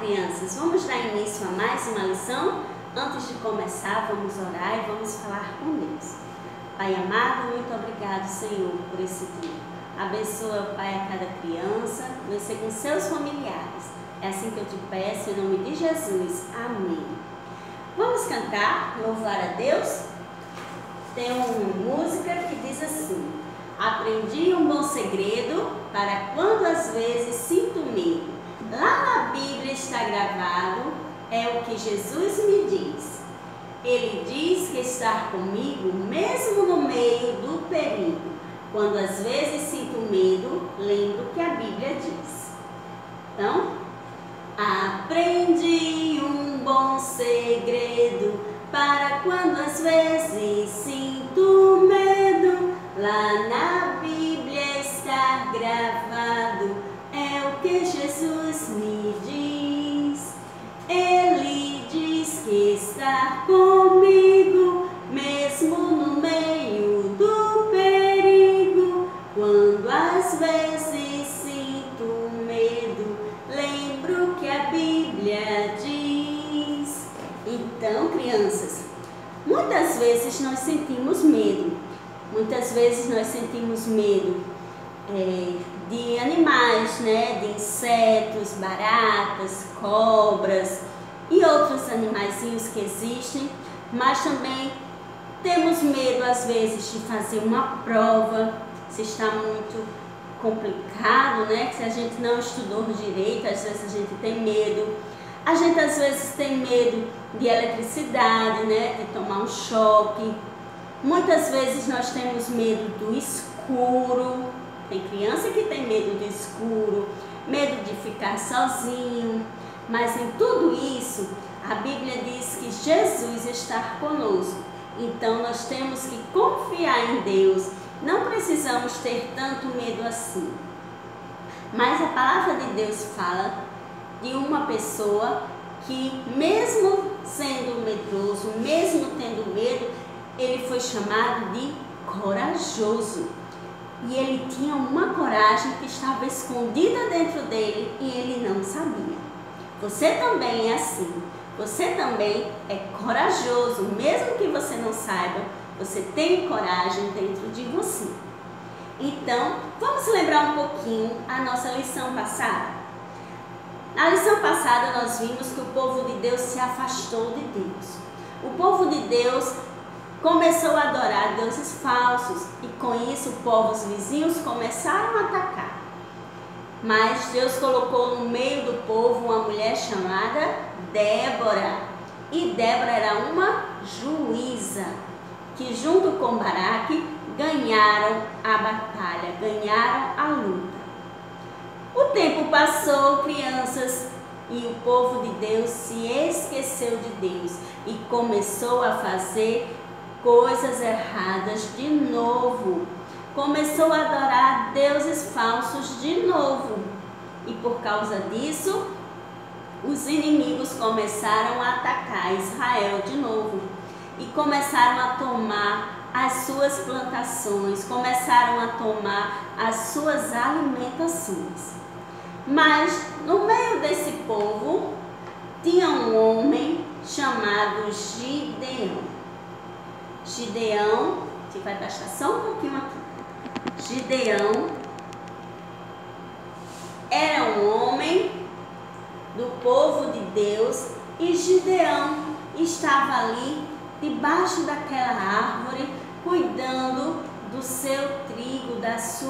crianças, vamos dar início a mais uma lição? Antes de começar, vamos orar e vamos falar com Deus. Pai amado, muito obrigado, Senhor, por esse dia. Abençoa, Pai, a cada criança, você com seus familiares. É assim que eu te peço, em nome de Jesus. Amém. Vamos cantar, louvar a Deus? Tem uma música que diz assim: aprendi um bom segredo para quando às vezes sinto medo. Lá na Bíblia está gravado, é o que Jesus me diz. Ele diz que está comigo mesmo no meio do perigo. Quando às vezes sinto medo, lembro que a Bíblia diz. Então, aprendi um bom segredo para quando às vezes sinto medo. Lá na Bíblia está gravado, é o que Jesus me diz. Ele diz que está comigo, mesmo no meio do perigo. Quando às vezes sinto medo, lembro que a Bíblia diz. Então, crianças, muitas vezes nós sentimos medo. Muitas vezes nós sentimos medo de animais, né? De insetos, baratas, cobras e outros animaizinhos que existem, mas também temos medo às vezes de fazer uma prova, se está muito complicado, né? Se a gente não estudou direito, às vezes a gente tem medo. A gente às vezes tem medo de eletricidade, né? De tomar um choque. Muitas vezes nós temos medo do escuro. Tem criança que tem medo do escuro, medo de ficar sozinho. Mas em tudo isso, a Bíblia diz que Jesus está conosco. Então nós temos que confiar em Deus. Não precisamos ter tanto medo assim. Mas a palavra de Deus fala de uma pessoa que, mesmo sendo medroso, mesmo tendo medo, ele foi chamado de corajoso. E ele tinha uma coragem que estava escondida dentro dele e ele não sabia. Você também é assim. Você também é corajoso, mesmo que você não saiba, você tem coragem dentro de você. Então, vamos lembrar um pouquinho a nossa lição passada? Na lição passada nós vimos que o povo de Deus se afastou de Deus. O povo de Deus começou a adorar deuses falsos e com isso povos vizinhos começaram a atacar. Mas Deus colocou no meio do povo uma mulher chamada Débora. E Débora era uma juíza que junto com Baraque ganharam a batalha, ganharam a luta. O tempo passou, crianças, e o povo de Deus se esqueceu de Deus e começou a fazer coisas erradas de novo. Começou a adorar deuses falsos de novo. E por causa disso, os inimigos começaram a atacar Israel de novo. E começaram a tomar as suas plantações, começaram a tomar as suas alimentações. Mas no meio desse povo tinha um homem chamado Gideão. Gideão, a gente vai baixar só um pouquinho aqui. Gideão era um homem do povo de Deus e Gideão estava ali debaixo daquela árvore cuidando do seu trigo, das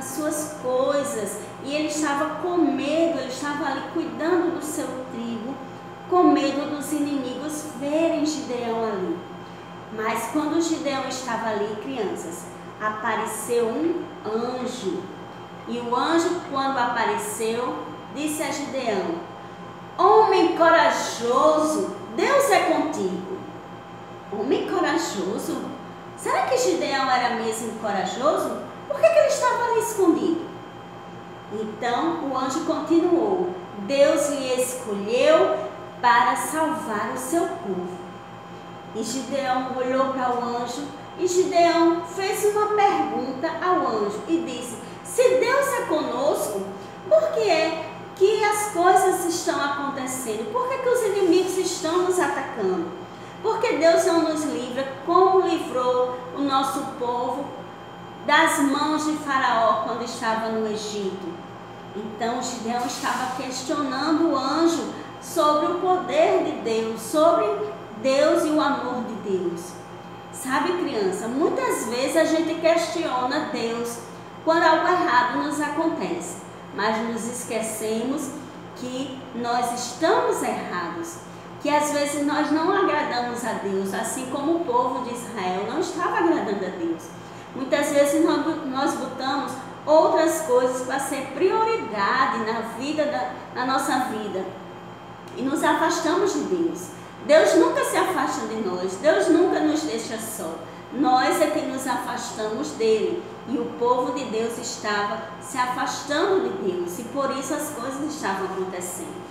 suas coisas, e ele estava com medo, ele estava ali cuidando do seu trigo, com medo dos inimigos verem Gideão ali. Mas quando Gideão estava ali, crianças, apareceu um anjo. E o anjo, quando apareceu, disse a Gideão: homem corajoso, Deus é contigo. Homem corajoso? Será que Gideão era mesmo corajoso? Por que ele estava ali escondido? Então o anjo continuou: Deus lhe escolheu para salvar o seu povo. E Gideão olhou para o anjo e Gideão fez uma pergunta ao anjo e disse: se Deus é conosco, por que é que as coisas estão acontecendo? Por que os inimigos estão nos atacando? Porque Deus não nos livra como livrou o nosso povo das mãos de Faraó quando estava no Egito. Então Gideão estava questionando o anjo sobre o poder de Deus, sobre Deus e o amor de Deus. Sabe, criança, muitas vezes a gente questiona Deus quando algo errado nos acontece, mas nos esquecemos que nós estamos errados, que às vezes nós não agradamos a Deus, assim como o povo de Israel não estava agradando a Deus. Muitas vezes nós botamos outras coisas para ser prioridade na nossa vida e nos afastamos de Deus. Deus nunca se afasta de nós, Deus nunca nos deixa só. Nós é que nos afastamos dele, e o povo de Deus estava se afastando de Deus, e por isso as coisas estavam acontecendo.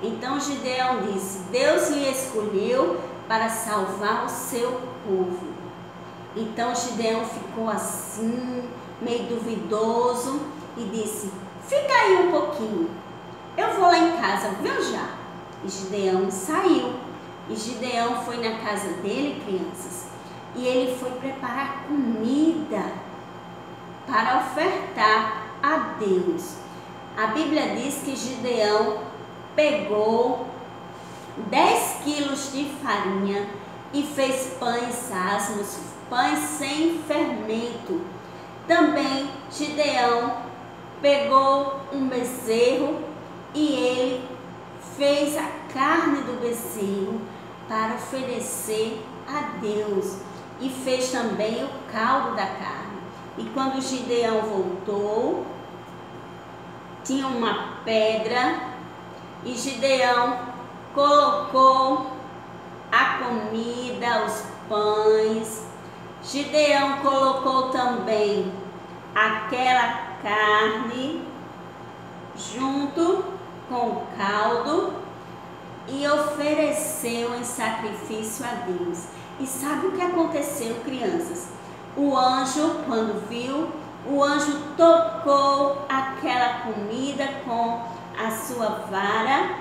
Então Gideão disse: Deus lhe escolheu para salvar o seu povo. Então Gideão ficou assim, meio duvidoso, e disse: fica aí um pouquinho, eu vou lá em casa, viu já? E Gideão saiu. E Gideão foi na casa dele, crianças, e ele foi preparar comida para ofertar a Deus. A Bíblia diz que Gideão pegou 10 quilos de farinha e fez pães asmos, pães sem fermento. Também Gideão pegou um bezerro e ele fez a carne do bezerro para oferecer a Deus, e fez também o caldo da carne. E quando Gideão voltou, tinha uma pedra, e Gideão colocou a comida, os pães. Gideão colocou também aquela carne junto com o caldo e ofereceu em sacrifício a Deus. E sabe o que aconteceu, crianças? O anjo, quando viu, o anjo tocou aquela comida com a sua vara,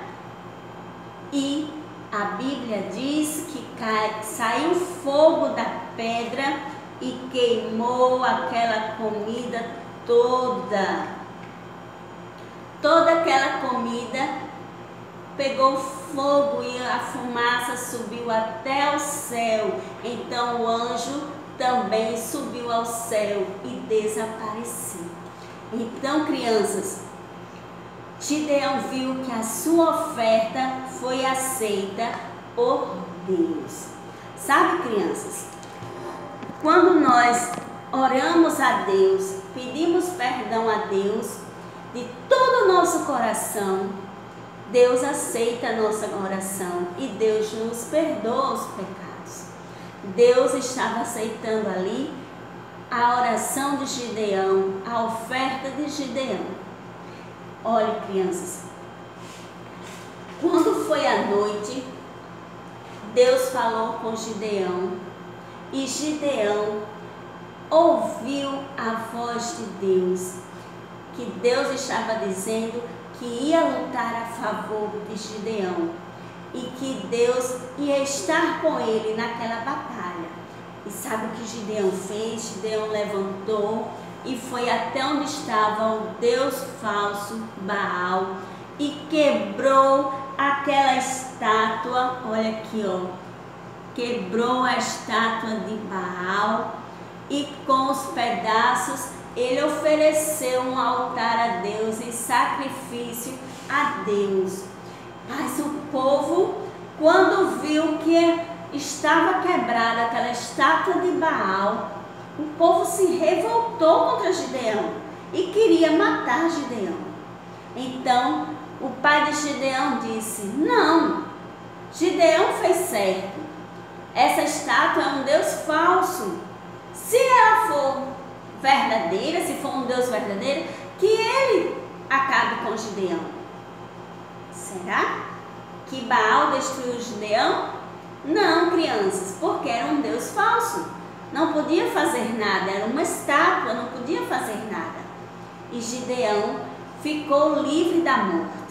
e a Bíblia diz que saiu fogo da pedra e queimou aquela comida toda. Toda aquela comida pegou fogo e a fumaça subiu até o céu. Então o anjo também subiu ao céu e desapareceu. Então, crianças, Gideão viu que a sua oferta foi aceita por Deus. Sabe, crianças, quando nós oramos a Deus, pedimos perdão a Deus de todo o nosso coração, Deus aceita a nossa oração e Deus nos perdoa os pecados. Deus estava aceitando ali a oração de Gideão, a oferta de Gideão. Olha, crianças, quando foi a noite, Deus falou com Gideão, e Gideão ouviu a voz de Deus, que Deus estava dizendo que ia lutar a favor de Gideão e que Deus ia estar com ele naquela batalha. E sabe o que Gideão fez? Gideão levantou e foi até onde estava o Deus falso Baal e quebrou aquela estátua. Olha aqui, ó, quebrou a estátua de Baal, e com os pedaços ele ofereceu um altar a Deus em sacrifício a Deus. Mas o povo, quando viu que estava quebrada aquela estátua de Baal, o povo se revoltou contra Gideão e queria matar Gideão. Então o pai de Gideão disse: não, Gideão fez certo. Essa estátua é um Deus falso. Se ela for verdadeira, se for um Deus verdadeiro, que ele acabe com Gideão. Será que Baal destruiu Gideão? Não, crianças, porque era um Deus falso. Não podia fazer nada, era uma estátua, não podia fazer nada. E Gideão ficou livre da morte.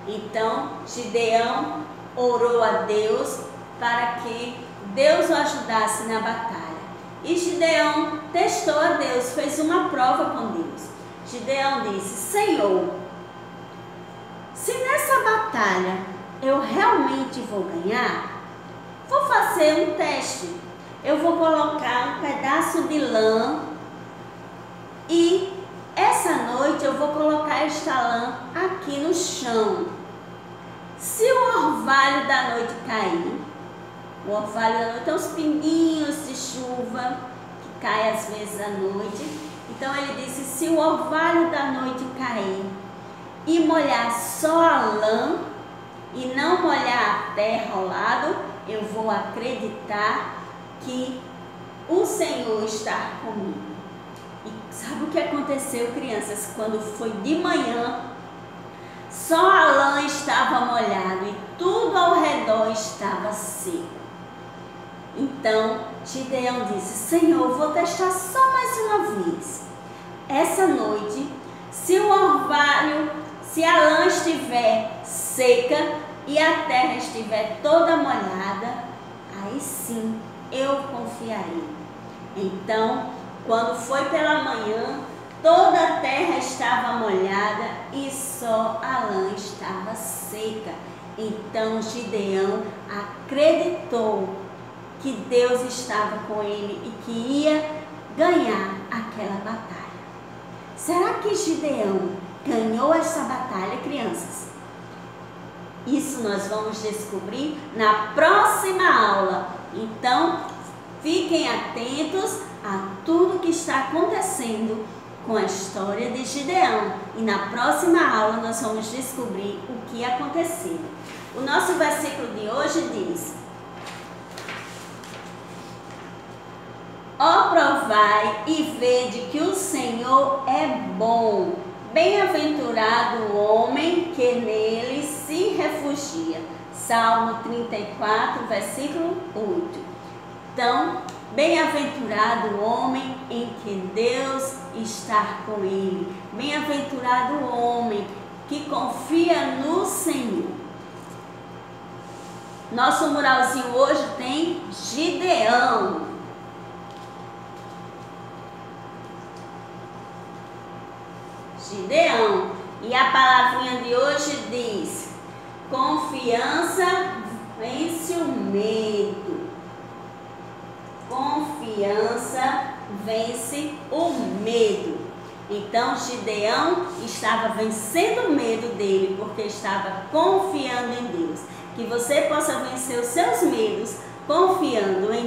Então Gideão orou a Deus para que Deus o ajudasse na batalha. E Gideão testou a Deus, fez uma prova com Deus. Gideão disse: Senhor, se nessa batalha eu realmente vou ganhar, vou fazer um teste. Eu vou colocar um pedaço de lã e essa noite eu vou colocar esta lã aqui no chão. Se o orvalho da noite cair, o orvalho da noite tem uns pinguinhos de chuva que cai às vezes à noite. Então ele disse: se o orvalho da noite cair e molhar só a lã e não molhar a terra ao lado, eu vou acreditar que o Senhor está comigo. E sabe o que aconteceu, crianças? Quando foi de manhã, só a lã estava molhada e tudo ao redor estava seco. Então Gideão disse: Senhor, vou testar só mais uma vez. Essa noite, se o orvalho, se a lã estiver seca e a terra estiver toda molhada, aí sim eu confiarei. Então, quando foi pela manhã, toda a terra estava molhada e só a lã estava seca. Então Gideão acreditou que Deus estava com ele e que ia ganhar aquela batalha. Será que Gideão ganhou essa batalha, crianças? Isso nós vamos descobrir na próxima aula. Então, fiquem atentos a tudo que está acontecendo com a história de Gideão. E na próxima aula nós vamos descobrir o que aconteceu. O nosso versículo de hoje diz: Ó, provai e vede que o Senhor é bom. Bem-aventurado o homem que nele se refugia. Salmo 34, versículo 8. Então, bem-aventurado o homem em que Deus está com ele. Bem-aventurado o homem que confia no Senhor. Nosso muralzinho hoje tem Gideão. Gideão. E a palavrinha de hoje diz: confiança vence o medo. Confiança vence o medo. Então Gideão estava vencendo o medo dele porque estava confiando em Deus. Que você possa vencer os seus medos confiando em